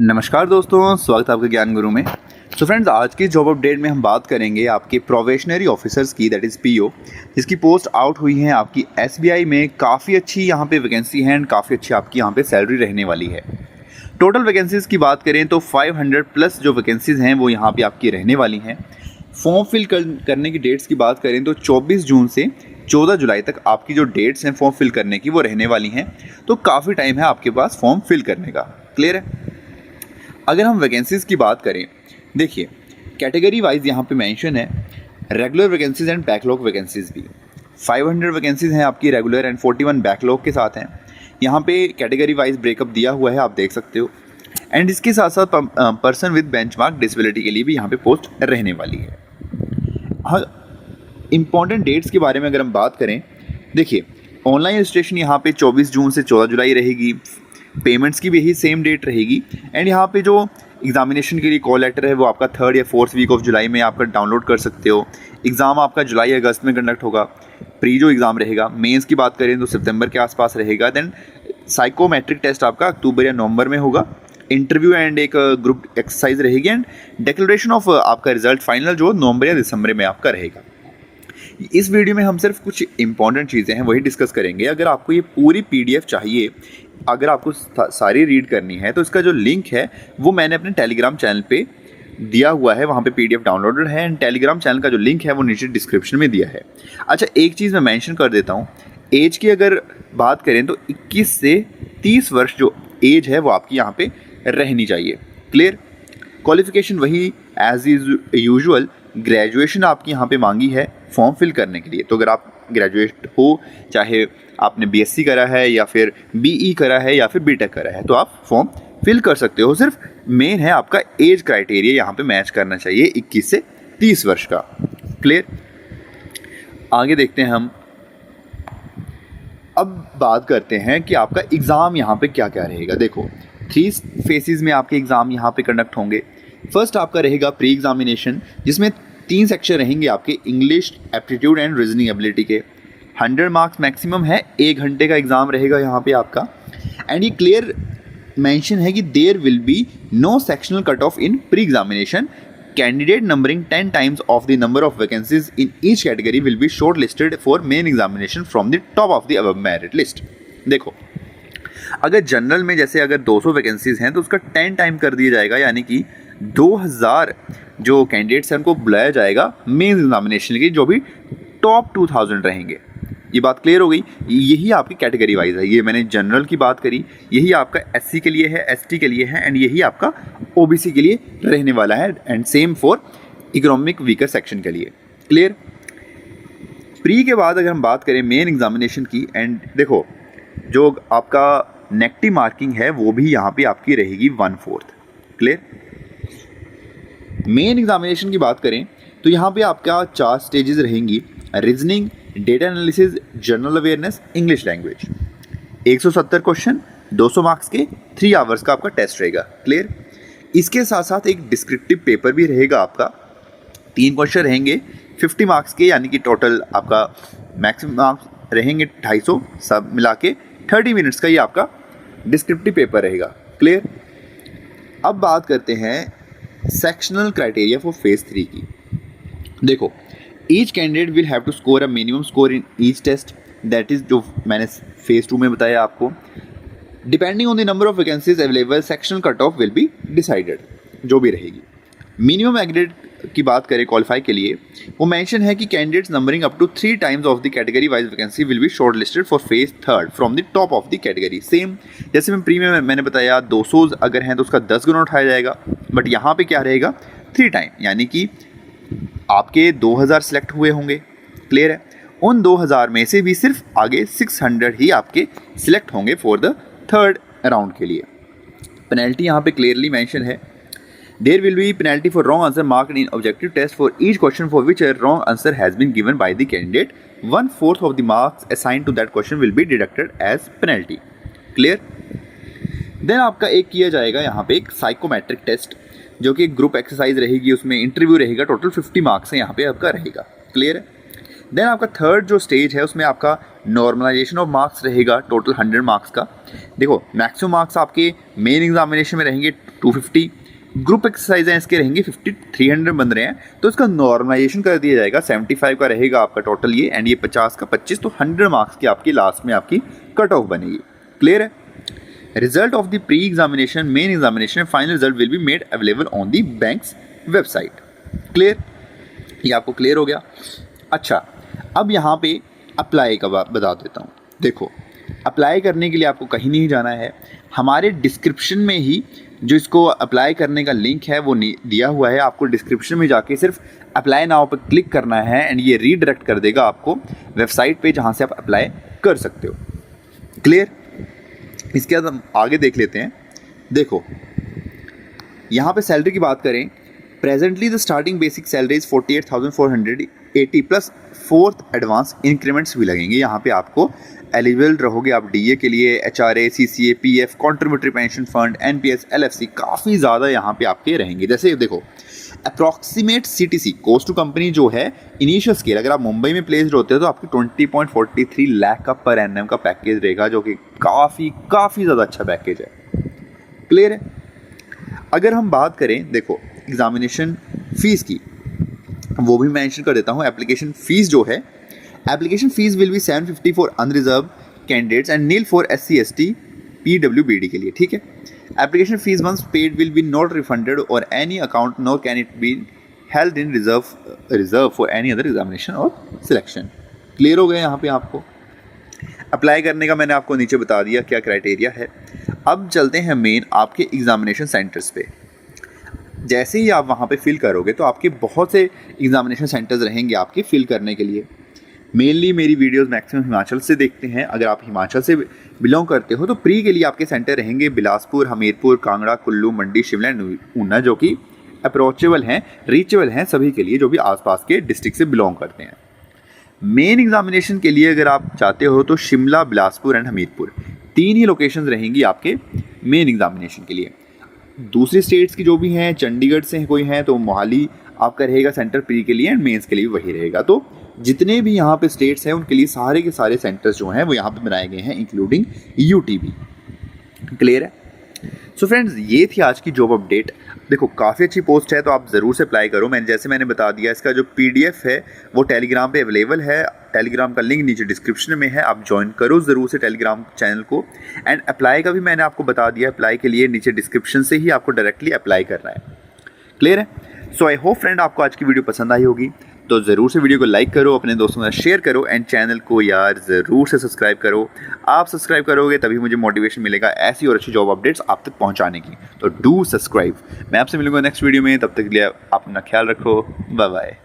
नमस्कार दोस्तों, स्वागत है आपके ज्ञान गुरु में। सो फ्रेंड्स, आज की जॉब अपडेट में हम बात करेंगे आपके प्रोबेशनरी ऑफिसर्स की, दैट इज़ पीओ, जिसकी पोस्ट आउट हुई है आपकी एसबीआई में। काफ़ी अच्छी यहाँ पे वैकेंसी है एंड काफ़ी अच्छी आपकी यहाँ पे सैलरी रहने वाली है। टोटल वैकेंसीज़ की बात करें तो 500 प्लस जो वैकेंसीज़ हैं वो यहाँ पे आपकी रहने वाली हैं। फॉर्म फिल करने की डेट्स की बात करें तो 24 जून से 14 जुलाई तक आपकी जो डेट्स हैं फॉर्म फिल करने की वो रहने वाली हैं। तो काफ़ी टाइम है आपके पास फॉर्म फिल करने का। क्लियर है? अगर हम वैकेंसीज़ की बात करें, देखिए कैटेगरी वाइज यहाँ पे मेंशन है regular vacancies and backlog vacancies भी। 500 वैकेंसीज हैं आपकी रेगुलर एंड 41 बैकलॉग के साथ हैं। यहाँ पे कैटेगरी वाइज ब्रेकअप दिया हुआ है, आप देख सकते हो। एंड इसके साथ साथ पर्सन विद बेंचमार्क डिसेबिलिटी के लिए भी यहाँ पे पोस्ट रहने वाली है। हाँ, इंपॉर्टेंट डेट्स के बारे में अगर हम बात करें, देखिए ऑनलाइन रजिस्ट्रेशन यहाँ पे 24 जून से 14 जुलाई रहेगी। पेमेंट्स की भी यही सेम डेट रहेगी। एंड यहाँ पे जो एग्जामिनेशन के लिए कॉल लेटर है वो आपका 3rd या 4th वीक ऑफ जुलाई में आपका डाउनलोड कर सकते हो। एग्ज़ाम आपका जुलाई अगस्त में कंडक्ट होगा। प्री जो एग्ज़ाम रहेगा, मेंस की बात करें तो सितंबर के आसपास रहेगा। देन साइकोमेट्रिक टेस्ट आपका अक्टूबर या नवंबर में होगा। इंटरव्यू एंड एक ग्रुप एक्सरसाइज रहेगी। एंड डिक्लेरेशन ऑफ आपका रिजल्ट फाइनल जो नवंबर या दिसंबर में आपका रहेगा। इस वीडियो में हम सिर्फ कुछ इंपॉर्टेंट चीज़ें हैं वही डिस्कस करेंगे। अगर आपको ये पूरी पीडीएफ चाहिए, अगर आपको सारी रीड करनी है, तो इसका जो लिंक है वो मैंने अपने टेलीग्राम चैनल पे दिया हुआ है। वहाँ पे पीडीएफ डाउनलोडेड है एंड टेलीग्राम चैनल का जो लिंक है वो नीचे डिस्क्रिप्शन में दिया है। अच्छा, एक चीज़ मैं मेंशन कर देता हूँ, एज की अगर बात करें तो 21 से 30 वर्ष जो एज है वो आपकी यहाँ पे रहनी चाहिए। क्लियर? क्वालिफिकेशन वही एज इज यूजुअल, ग्रेजुएशन आपकी यहाँ पे मांगी है फॉर्म फिल करने के लिए। तो अगर आप ग्रेजुएट हो, चाहे आपने बीएससी करा है या फिर बीई करा है या फिर बीटेक करा है, तो आप फॉर्म फिल कर सकते हो। सिर्फ मेन है आपका एज क्राइटेरिया यहाँ पे मैच करना चाहिए 21 से 30 वर्ष का। क्लियर? आगे देखते हैं हम। अब बात करते हैं कि आपका एग्ज़ाम यहाँ पे क्या क्या रहेगा। देखो 3 फेसेस में आपके एग्ज़ाम यहाँ पे कंडक्ट होंगे। फर्स्ट आपका रहेगा प्री एग्जामिनेशन, जिसमें 3 सेक्शन रहेंगे आपके English, aptitude and reasoning ability के। 100 मार्क्स मैक्सिमम है, 1 घंटे का एग्ज़ाम रहेगा यहाँ पे आपका। एंड ये क्लियर मेंशन है कि there will be no sectional cut off in pre examination. Candidate numbering 10 times of the number of vacancies in each category will be shortlisted for main examination from the top of the above merit list. देखो, अगर general में जैसे अगर 200 vacancies हैं तो उसका 10 time कर दिया जाएगा, यानी कि 2000 जो कैंडिडेट्स हैं उनको बुलाया जाएगा मेन एग्जामिनेशन के, जो भी टॉप 2000 रहेंगे। ये बात क्लियर हो गई? यही आपकी कैटेगरी वाइज है। ये मैंने जनरल की बात करी, यही आपका एससी के लिए है, एसटी के लिए है एंड यही आपका ओबीसी के लिए रहने वाला है। And same for economic weaker section के लिए। क्लियर? प्री के बाद अगर हम बात करें मेन एग्जामिनेशन की, एंड देखो जो आपका नेगेटिव मार्किंग है वो भी यहाँ पे आपकी रहेगी 1/4। क्लियर? मेन एग्जामिनेशन की बात करें तो यहाँ पे आपका 4 स्टेजेस रहेंगी। Reasoning, data analysis, general awareness, English language. 170 question, 200 marks के, 3 आवर्स का आपका टेस्ट रहेगा। क्लियर? इसके साथ साथ एक डिस्क्रिप्टिव पेपर भी रहेगा आपका। 3 क्वेश्चन रहेंगे 50 मार्क्स के, यानी कि टोटल आपका मैक्सिमम मार्क्स रहेंगे 250, सब मिला के 30 मिनट्स का ये आपका डिस्क्रिप्टिव पेपर रहेगा। क्लियर? अब बात करते हैं सेक्शनल क्राइटेरिया फॉर फेज 3 की। देखो, each candidate will have to score a minimum score in each test, that is जो मैंने फेज 2 में बताया आपको। Depending on the number of vacancies available, sectional cut off will be decided, जो भी रहेगी। मिनिमम एग्रेड की बात करें क्वालिफाई के लिए, वो मेंशन है कि candidates numbering up to 3 times of the category wise vacancy will be shortlisted for phase 3 from the top of the category. Same जैसे मैं प्री में मैंने बताया 200 अगर हैं तो उसका 10 गुना उठाया जाएगा, बट यहाँ पे क्या रहेगा 3 टाइम, यानी कि आपके 2000 सिलेक्ट हुए होंगे। क्लियर है? उन 2000 में से भी सिर्फ आगे 600 ही आपके सिलेक्ट होंगे फॉर द 3rd राउंड के लिए। पेनल्टी यहाँ पे क्लियरली मेंशन है, there will be penalty for wrong answer marked in objective test for each question for which a wrong answer has been given by the candidate. 1/4 of the marks assigned to that question will be deducted as penalty. Clear? Then आपका एक किया जाएगा यहाँ पे एक psychometric test, जो कि एक ग्रुप एक्सरसाइज रहेगी, उसमें इंटरव्यू रहेगा। टोटल 50 मार्क्स है यहाँ पे आपका रहेगा। क्लियर है? देन आपका 3rd जो स्टेज है उसमें आपका नॉर्मलाइजेशन ऑफ मार्क्स रहेगा टोटल 100 मार्क्स का। देखो मैक्सिमम मार्क्स आपके मेन एग्जामिनेशन में रहेंगे 250, ग्रुप एक्सरसाइज हैं इसके रहेंगे 50, 300 बन रहे हैं, तो इसका नॉर्मलाइजेशन कर दिया जाएगा। 75 का रहेगा आपका टोटल ये, एंड ये 50 का 25, तो 100 मार्क्स की आपकी लास्ट में आपकी कट ऑफ बनेगी। क्लियर है? Result of the pre examination, main examination, final result will be made available on the banks website. Clear? ये आपको क्लियर हो गया। अच्छा, अब यहाँ पे अप्लाई का बता देता हूँ। देखो अप्लाई करने के लिए आपको कहीं नहीं जाना है, हमारे डिस्क्रिप्शन में ही जो इसको अप्लाई करने का लिंक है वो दिया हुआ है। आपको डिस्क्रिप्शन में जाके सिर्फ अप्लाई नाउ पर क्लिक करना है एंड ये रीडायरेक्ट कर देगा आपको वेबसाइट पे जहाँ से आप अप्लाई कर सकते हो। क्लियर? इसके बाद हम आगे देख लेते हैं। देखो यहाँ पे सैलरी की बात करें, presently the starting basic salary is 48,480 plus 4th advance increments भी लगेंगे। यहाँ पे आपको एलिजिबल रहोगे आप डीए के लिए, HRA, CCA, PF, contributory pension fund, NPS, LFC, काफ़ी ज़्यादा यहाँ पे आपके रहेंगे। जैसे देखो approximate CTC cost to company जो है इनिशियल स्केल, अगर आप मुंबई में प्लेस्ड होते हो तो आपकी 20.43 लाख का पर एनएम का पैकेज रहेगा, जो कि काफ़ी ज़्यादा अच्छा पैकेज है। क्लियर है? अगर हम बात करें देखो एग्जामिनेशन फ़ीस की, वो भी मेंशन कर देता हूँ। एप्लीकेशन फ़ीस जो है, application fees will be 750 for unreserved candidates and nil for SC ST PWBD के लिए। ठीक है? Application fees once paid will be not refunded और any account nor can it be held in reserve for any other examination और selection. Clear हो गया यहाँ पे आपको? अप्लाई करने का मैंने आपको नीचे बता दिया क्या क्राइटेरिया है। अब चलते हैं मेन आपके एग्जामिनेशन सेंटर्स पे। जैसे ही आप वहाँ पे फिल करोगे तो आपके बहुत से एग्जामिनेशन सेंटर्स रहेंगे आपके फिल करने के लिए। मेनली मेरी वीडियोस मैक्सिमम हिमाचल से देखते हैं। अगर आप हिमाचल से बिलोंग करते हो तो प्री के लिए आपके सेंटर रहेंगे बिलासपुर, हमीरपुर, कांगड़ा, कुल्लू, मंडी, शिमला, ऊना, जो कि अप्रोचेबल हैं, रीचेबल हैं सभी के लिए जो भी आसपास के डिस्ट्रिक्ट से बिलोंग करते हैं। मेन एग्जामिनेशन के लिए अगर आप चाहते हो तो Shimla, Bilaspur and Hamirpur 3 he locations रहेंगी आपके मेन एग्जामिनेशन के लिए। दूसरी स्टेट्स की जो भी हैं, चंडीगढ़ से कोई हैं तो मोहाली आपका रहेगा सेंटर प्री के लिए एंड मेंस के लिए भी वही रहेगा। तो जितने भी यहाँ पे स्टेट्स हैं उनके लिए सारे के सारे सेंटर्स जो हैं वो यहाँ पे बनाए गए हैं, इंक्लूडिंग यूटी भी। क्लियर है? सो फ्रेंड्स, ये थी आज की जॉब अपडेट। देखो काफ़ी अच्छी पोस्ट है तो आप ज़रूर से अप्लाई करो। मैंने बता दिया, इसका जो PDF है वो टेलीग्राम पे अवेलेबल है। टेलीग्राम का लिंक नीचे डिस्क्रिप्शन में है, आप ज्वाइन करो ज़रूर से टेलीग्राम चैनल को। एंड अप्लाई का भी मैंने आपको बता दिया, अप्लाई के लिए नीचे डिस्क्रिप्शन से ही आपको डायरेक्टली अप्लाई करना है। क्लियर है? सो आई होप फ्रेंड आपको आज की वीडियो पसंद आई होगी, तो ज़रूर से वीडियो को लाइक करो, अपने दोस्तों के साथ शेयर करो एंड चैनल को यार ज़रूर से सब्सक्राइब करो। आप सब्सक्राइब करोगे तभी मुझे मोटिवेशन मिलेगा ऐसी और अच्छी जॉब अपडेट्स आप तक पहुंचाने की। तो डू सब्सक्राइब। मैं आपसे मिलूंगा नेक्स्ट वीडियो में, तब तक के लिए आप अपना ख्याल रखो। Bye bye.